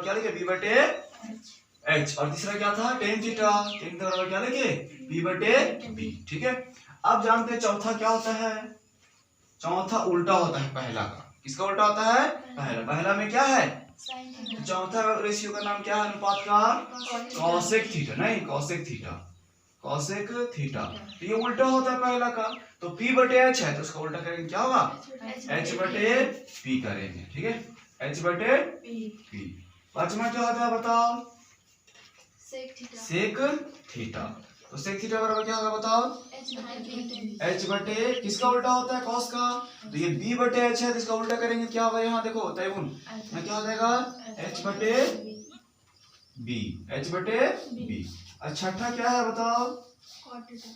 क्या लिखे बी बटे एच, और तीसरा क्या था टेन थीटा, टेन थीटा बराबर क्या लिखे बी बटे बी। ठीक है, अब जानते हैं चौथा क्या होता है, चौथा उल्टा होता है पहला का। किसका उल्टा होता है, पहला में क्या है चौथा रेशियो का नाम क्या है अनुपात का, कॉसेक थीटा, नहीं कॉसेक थीटा, कॉसेक थीटा। तो ये उल्टा होता है पहला का, तो p बटे एच है तो उसका उल्टा करेंगे क्या होगा h बटे p करेंगे। ठीक है, h बटे p। पांचवा क्या होता है बताओ, सेक थीटा। तो सेक थीटा बराबर क्या होगा बताओ, h बटे किसका उल्टा होता है कॉस का, तो ये b बटे h है तो इसका उल्टा करेंगे क्या होगा, यहाँ देखो तैबुन में क्या हो जाएगा h बटे b, h बटे b। छठा क्या है बताओ,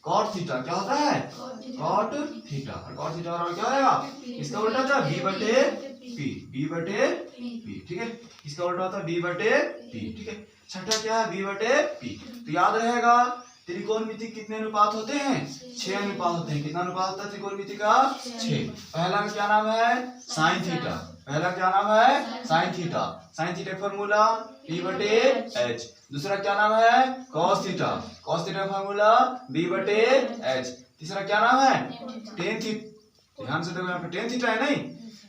कॉट थीटा। क्या होता है कॉट थीटा, और कॉट थीटा बराबर क्या होगा, इसका उल्टा था b बटे p, b बटे p। ठीक है, इसका उल्टा होता है b बटे p। ठीक है, छठा क्या है b बटे p। तो याद रहेगा त्रिकोणमिति कितने अनुपात होते हैं, 6 अनुपात होते हैं। कितना अनुपात होता है त्रिकोणमिति का, 6। पहला का क्या नाम है साइन थीटा, पहला क्या नाम है sine theta, sine theta formula p बटे h। दूसरा क्या नाम है cos theta, cos theta formula b बटे h। तीसरा क्या नाम है टेन थीटा, ध्यान से देखो यहाँ पे टेन थीटा है नहीं,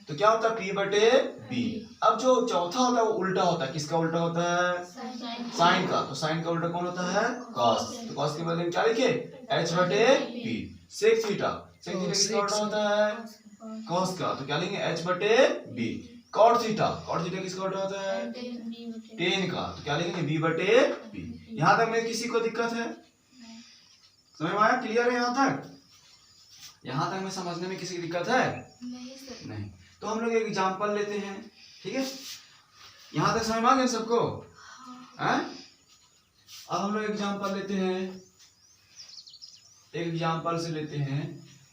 तो क्या होता है p बटे b। अब जो चौथा होता है वो उल्टा होता है, किसका उल्टा होता है साइन का, तो साइन का उल्टा कौन होता है cos, तो cos के बदले में क्या लिखे h बटे p। Sec theta, sec theta किसका उल्टा होता है cos का, तो क्या लेंगे h बटे b। Cot theta, cot theta किसका उल्टा होता है टेन का, तो क्या लिखेंगे b बटे b। यहाँ तक में किसी को दिक्कत है, समझ में आया, क्लियर है यहाँ तक, यहाँ तक में समझने में किसी की दिक्कत है नहीं। तो हम लोग एक एग्जांपल लेते हैं। ठीक है, यहाँ तक समझ में आ गया सबको, हैं? अब हम लोग एग्जांपल लेते हैं, एक एग्जांपल से लेते हैं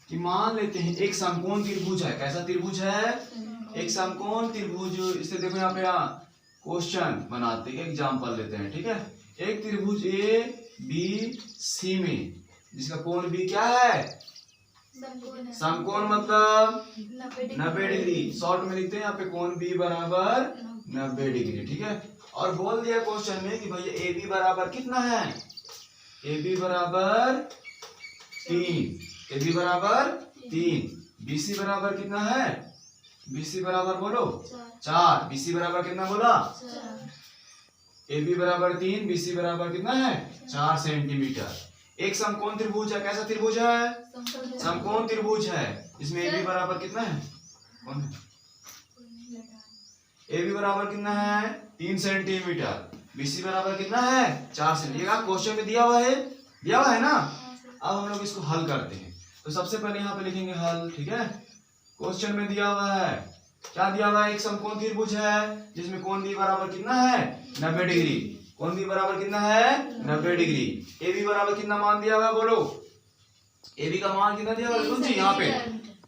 कि मान लेते हैं एक समकोण त्रिभुज है। कैसा त्रिभुज है, एक समकोण त्रिभुज। इसे देखो यहाँ पे क्वेश्चन बनाते हैं, एग्जांपल लेते हैं। ठीक है, एक त्रिभुज ए बी सी में जिसका कोण b क्या है, समकोण मतलब 90 डिग्री, शॉर्ट में लिखते हैं यहाँ पे कोण b बराबर 90 डिग्री। ठीक है, और बोल दिया क्वेश्चन में कि भैया ए बी बराबर कितना है, ए बी बराबर 3, ए बी बराबर 3, बी सी बराबर कितना है, बी सी बराबर बोलो 4, बी सी बराबर कितना बोला, ए बी बराबर 3, बी सी बराबर कितना है 4 सेंटीमीटर। एक समकोण त्रिभुज है। कैसा त्रिभुज है, समकोण त्रिभुज है। इसमें ए बी बराबर कितना है, कौन है, ए बी बराबर कितना है 3 सेंटीमीटर, बी सी बराबर कितना है 4 सेंटीमीटर। क्वेश्चन में दिया हुआ है ना। अब हम लोग इसको हल करते हैं। तो सबसे पहले यहाँ पे लिखेंगे हल। ठीक है, क्वेश्चन में दिया हुआ है, क्या दिया हुआ है, एक समकोण त्रिभुज है जिसमें कोण b बराबर कितना है 90 डिग्री, कोण b बराबर कितना है 90 डिग्री। ए बी बराबर कितना मान दिया हुआ है बोलो, ए बी का मान कितना दिया हुआ है सुन जी यहाँ पे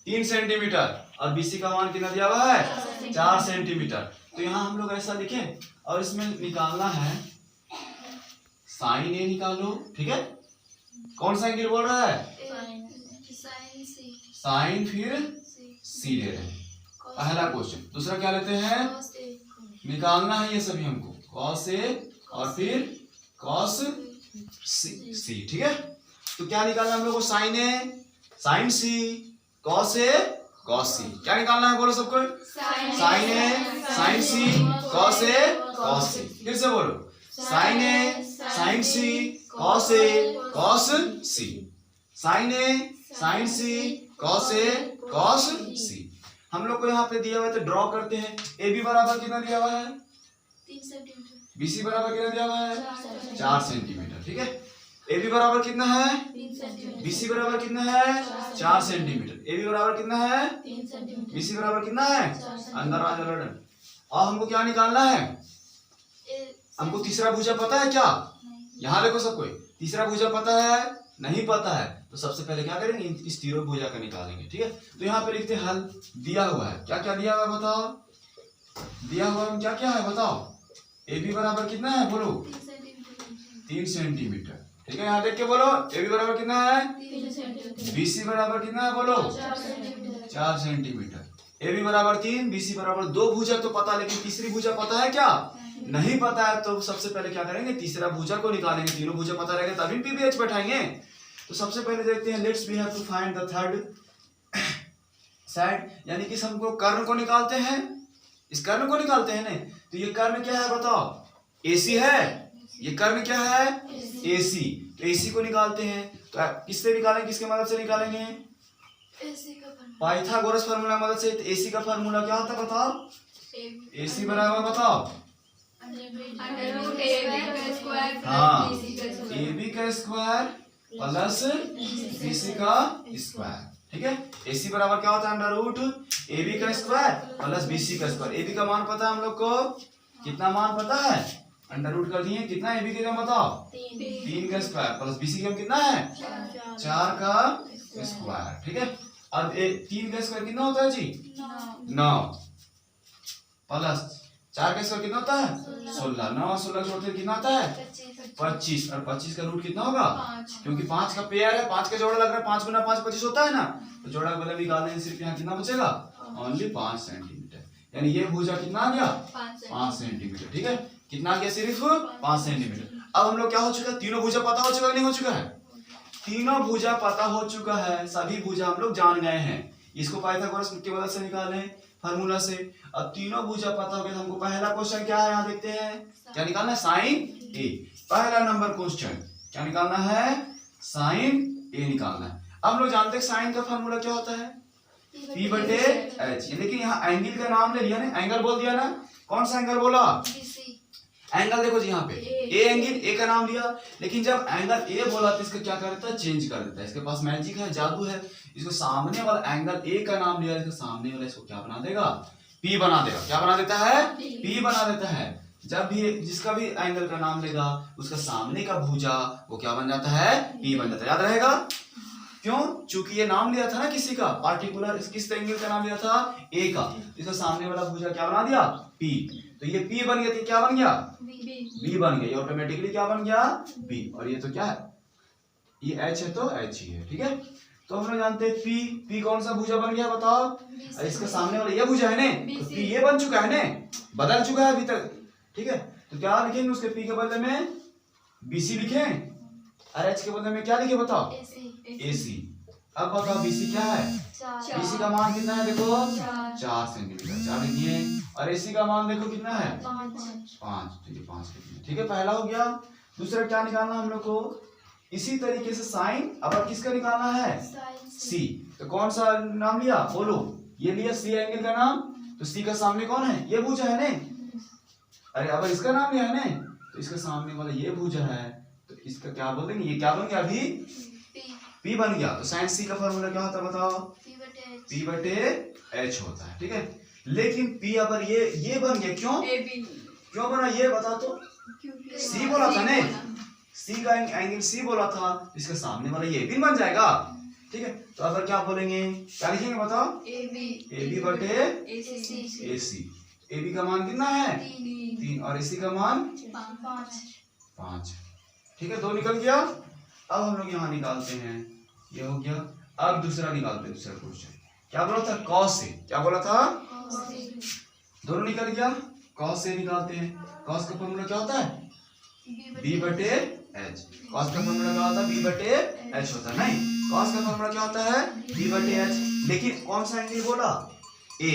3 सेंटीमीटर, और बी सी का मान कितना दिया हुआ है 4 सेंटीमीटर। तो यहाँ हम लोग ऐसा लिखें, और इसमें निकालना है साइन ए निकालो। ठीक है, कौन सा एंगल बोल रहा है, साइन फिर सी ले रहे हैं, पहला क्वेश्चन। दूसरा क्या लेते हैं, निकालना है ये सभी हमको, cos A और फिर cos C। ठीक है, तो क्या निकालना है हम लोग को, sine A sine C, cos A cos C। क्या निकालना है बोलो सबको, sine A sine C, cos A cos C। फिर से बोलो, sine A sine C, cos A cos C, sine A sine C, cos A cos C। हम लोग को यहाँ पे दिया हुआ है तो ड्रॉ करते हैं। ए बी बराबर कितना दिया हुआ है 3 सेंटीमीटर, बी सी बराबर कितना दिया हुआ है 4 सेंटीमीटर। ठीक है, ए बी बराबर कितना है 3 सेंटीमीटर, बी सी बराबर कितना है 4 सेंटीमीटर, ए बी बराबर कितना है 3 सेंटीमीटर, बी सी बराबर कितना है, 4 सेंटीमीटर। अंदर आ जाओ। और हमको क्या निकालना है, हमको तीसरा भुजा पता है क्या, यहाँ देखो सब कोई तीसरा भुजा पता है, नहीं पता है तो सबसे पहले क्या करेंगे, इस तीनों भुजा का निकालेंगे। ठीक है, तो यहाँ पे लिखते हैं हल। दिया हुआ है, क्या क्या दिया हुआ है बताओ, दिया हुआ है क्या क्या है बताओ, ए बी बराबर कितना है बोलो 3 सेंटीमीटर। ठीक है, यहाँ देख के बोलो, ए बी बराबर कितना है 3 सेंटीमीटर, बी सी बराबर कितना है बोलो 4 सेंटीमीटर, 4 सेंटीमीटर। ए बी बराबर 3, बी सी बराबर 2 भुजा तो पता, लेकिन तीसरी भुजा पता है क्या नहीं पता है तो सबसे पहले क्या करेंगे, तीसरा भुजा को निकालेंगे। तीनों भुजा पता रहेगा तभी पी भी एच बैठाएंगे। तो सबसे पहले देखते हैं, let's we have to find the third side, यानी कि हमको कर्ण को निकालते हैं, इस कर्ण को निकालते हैं ना। तो ये कर्ण क्या है बताओ, AC है। ये कर्ण क्या है, AC। तो AC को निकालते हैं तो किससे निकालेंगे, किसके मदद से निकालेंगे, पाइथागोरस फार्मूला की मदद से। तो AC का फार्मूला क्या होता है बताओ, AC बराबर बताओ, हाँ AB का स्क्वायर प्लस BC का स्क्वायर। ठीक है, AC बराबर क्या होता है, अंडर रूट AB का स्क्वायर प्लस BC का स्क्वायर। AB का मान पता है हम लोग को, कितना मान पता है, अंडर रूट कर दिए, कितना AB का बताओ, 3 का स्क्वायर प्लस BC का कितना है, 4 का स्क्वायर। ठीक है, अब 3 का स्क्वायर कितना होता है जी, 9 प्लस 4 का स्क्वायर कितना होता है, 16। 9 और 16 जोड़ते कितना आता है, 25। और 25 का रूट कितना होगा, क्योंकि 5 का पेयर है, 5 का जोड़ा लग रहा है, 5 गुना 5 25 होता है ना। तो जोड़ा बदल निकालने हैं, सिर्फ यहाँ कितना बचेगा, ओनली 5 सेंटीमीटर। यानी ये भुजा कितना आ गया, 5 सेंटीमीटर। ठीक है, कितना आ गया, सिर्फ 5 सेंटीमीटर। अब हम लोग क्या हो चुका है, तीनों भुजा पता हो चुका है, नहीं हो चुका है, तीनों भुजा पता हो चुका है, सभी भुजा हम लोग जान गए हैं। इसको पाइथागोरस की मदद से निकाले फार्मूला से। अब तीनों भुजा पता हो गया, हमको पहला क्वेश्चन क्या है, यहाँ देखते हैं, क्या निकालना है, साइन ए। पहला नंबर क्वेश्चन क्या निकालना है, साइन ए निकालना है। अब लोग जानते हैं साइन का फार्मूला क्या होता है, P/H। लेकिन यहाँ एंगल का नाम ले लिया ना, एंगल बोल दिया ना, कौन सा एंगल बोला, एंगल देखो जी यहाँ पे ए एंगल, ए का नाम लिया। लेकिन जब एंगल ए बोला तो इसका क्या करता है, चेंज कर देता है। इसके पास मैजिक है, जादू है। इसको सामने वाला एंगल ए का नाम लिया, इसको सामने वाला इसको क्या बना देगा, पी बना देगा। क्या बना देता है, पी बना देता है। जब भी जिसका भी एंगल का नाम लेगा, उसका सामने का भुजा वो क्या बन जाता है, पी बन जाता है। याद रहेगा क्यों, चूंकि ये नाम लिया था ना किसी का पार्टिकुलर, किस एंगल का नाम लिया था, ए का। इसका सामने वाला भुजा क्या बना दिया, पी। तो ये पी बन गया, तो क्या बन गया, बी बन गया। ये ऑटोमेटिकली क्या बन गया, बी। और ये तो क्या है, ये एच है तो एच ही है। ठीक है, तो हम लोग जानते हैं पी, पी कौन सा भुजा बन गया बताओ, इसका सामने वाला ये भुजा है ना, तो पी ये बन चुका है ना, बदल चुका है अभी तक। ठीक है, तो क्या लिखेंगे उसके पी के बदले में, बीसी लिखें, और एच के बदले में क्या लिखे बताओ, AC। अब बताओ BC क्या है, BC का मान कितना है, देखो 4 सेंटीमीटर, 4 लिखिए। और AC का मान देखो कितना है, 5। तो ये 5 लिखिए। ठीक है, पहला हो गया। दूसरा क्या निकालना हम लोग को, इसी तरीके से साइन, अब किसका निकालना है, C। तो कौन सा नाम लिया बोलो, ये लिया C एंगल का नाम। तो C का सामने कौन है, ये भुजा है ना। अरे अब इसका नाम लिया है ना, तो इसका सामने वाला ये भुजा है, तो इसका क्या बोल देंगे, ये क्या बन गया अभी, P बन गया। तो साइन C का फॉर्मूला क्या होता है बताओ, P/H होता है। ठीक है, लेकिन P अगर ये बन गया, क्यों बना ये बता तो, C बोला था ना, C का एंगल C बोला था, इसके सामने वाला ये भी बन जाएगा। ठीक है, तो अगर क्या बोलेंगे, क्या लिखेंगे बताओ, AB/AC। AB का मान कितना है, 3, और AC का मान 5। ठीक है, 2 निकल गया। अब हम लोग यहाँ निकालते हैं, ये हो गया। अब दूसरा निकालते हैं, दूसरा क्वेश्चन क्या बोला था, कॉस से, क्या बोला था, दोनों निकल गया। कॉस से निकालते हैं, कॉस का फॉर्मूला क्या होता है, B/H। कॉस का फॉर्मूला क्या होता है, B/H होता है। नहीं, कॉस का फॉर्मूला क्या होता है, B/H। लेकिन कौन सा एंगल बोला, A।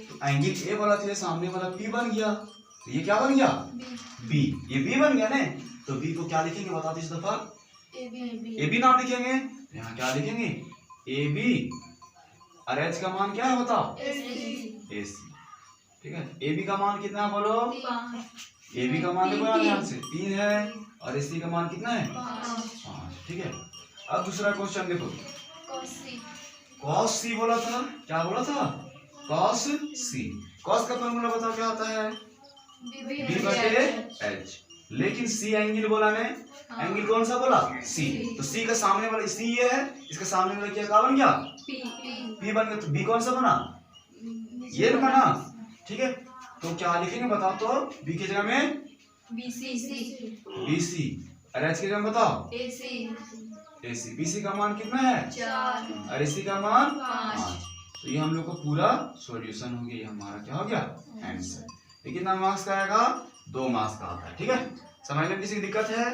तो एंगल A बोला था, सामने वाला P बन गया, तो ये क्या बन गया, B। ये B बन गया ना, तो B को क्या लिखेंगे बताओ इस दफा, AB नाम लिखेंगे। यहाँ क्या लिखेंगे, AB, और H का मान क्या है बताओ, AC। ठीक है, AB का मान कितना है बोलो, AB का मान देखो यहाँ से 3 है, और AC का मान कितना है, 5। ठीक है, अब दूसरा क्वेश्चन देखो, cos C बोला था, क्या बोला था, cos C। cos का फॉर्मूला बताओ क्या होता है, B/H। लेकिन C एंगल बोला ने, एंगल कौन सा बोला, C। तो C का सामने वाला C ये है, इसका सामने वाला क्या बन गया, P बन गया। तो B कौन सा बना, ये बना। ठीक है, तो क्या लिखेंगे बताओ तो, B की जगह में BC, और H की जगह में बताओ AC। BC का मान कितना है, 4, और AC का मान 5। तो ये हम लोग को पूरा सॉल्यूशन हो गया, ये हमारा क्या हो गया, आंसर। ये कितना मार्क्स का आएगा, 2 मास का आता है। ठीक है, समझने में किसी की दिक्कत है?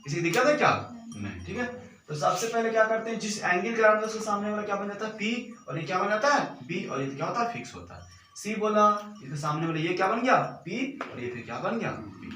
किसी की दिक्कत है क्या? नहीं। ठीक है, तो सबसे पहले क्या करते हैं, जिस एंगल के बराबर उसके सामने वाला क्या बन जाता है P, और ये क्या बन जाता है B, और ये क्या होता है फिक्स होता है। C बोला, इसके सामने वाला ये क्या बन गया P, और ये फिर क्या बन गया B।